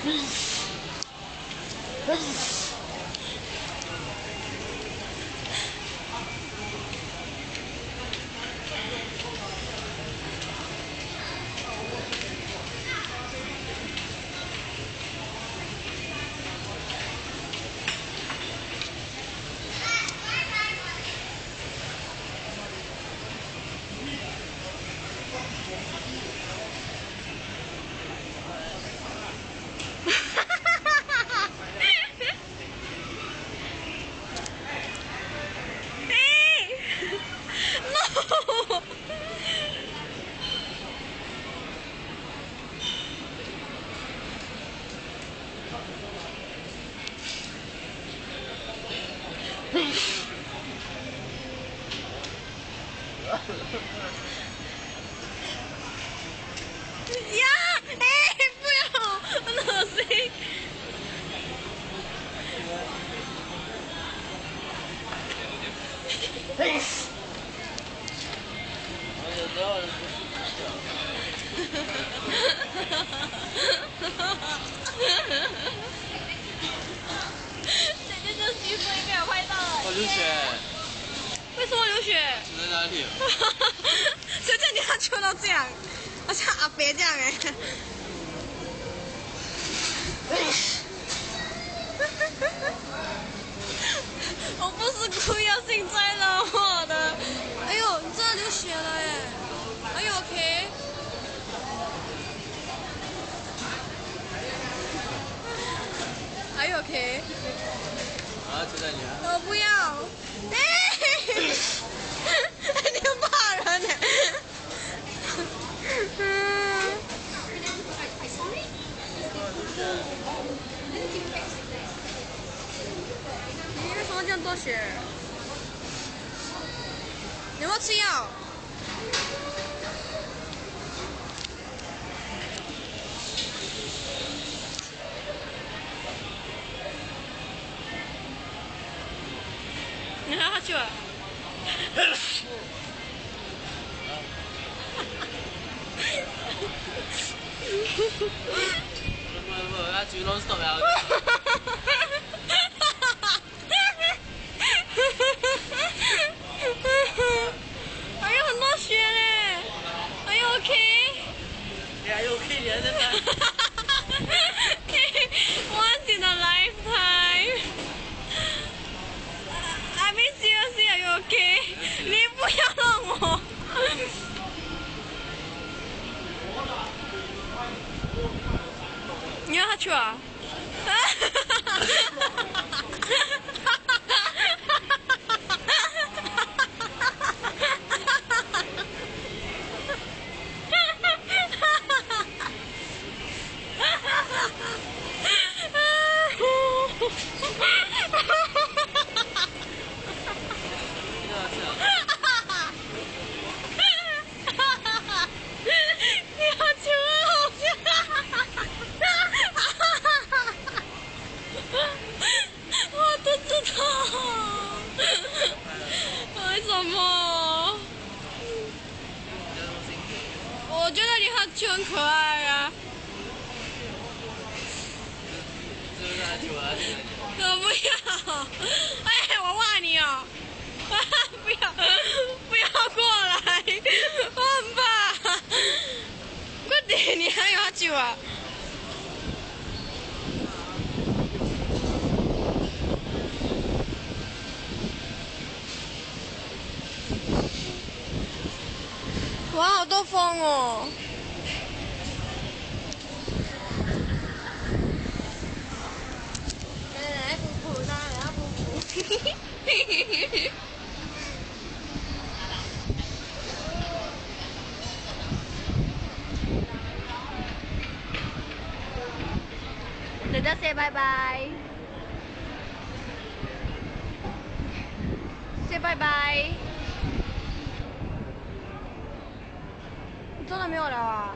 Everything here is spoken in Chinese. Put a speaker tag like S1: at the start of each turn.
S1: 呀，不要，很恶心。姐姐这媳妇应该有拍到了。
S2: 我流血。
S1: 为什么流血？
S2: 在哪里？
S1: 谁叫你要球到这样？好像阿伯这样哎。我不是故意要幸灾乐祸的。哎呦，你真的流血了哎！哎呦 ，OK。Are you okay？
S2: 啊，就在你啊！
S1: 我不要。你骂人呢？你为什么这样多血？你有没有吃药？你还下去了？
S2: 我要举 non stop 呀！
S1: 还有很多血嘞！Are you okay？
S2: Yeah, you okay？ 你还在那
S1: ？Once in a lifetime. I mean seriously, are you okay？ 你不要让我。你要下去啊？为什么？我觉得你很球很可爱啊。我不要！哎，我骂你哦！不要过来！我很怕！快点，你还有好久啊？哇，好多风哦！来补补，来补补。人家 say 拜拜。say 拜拜。真的没有了啊？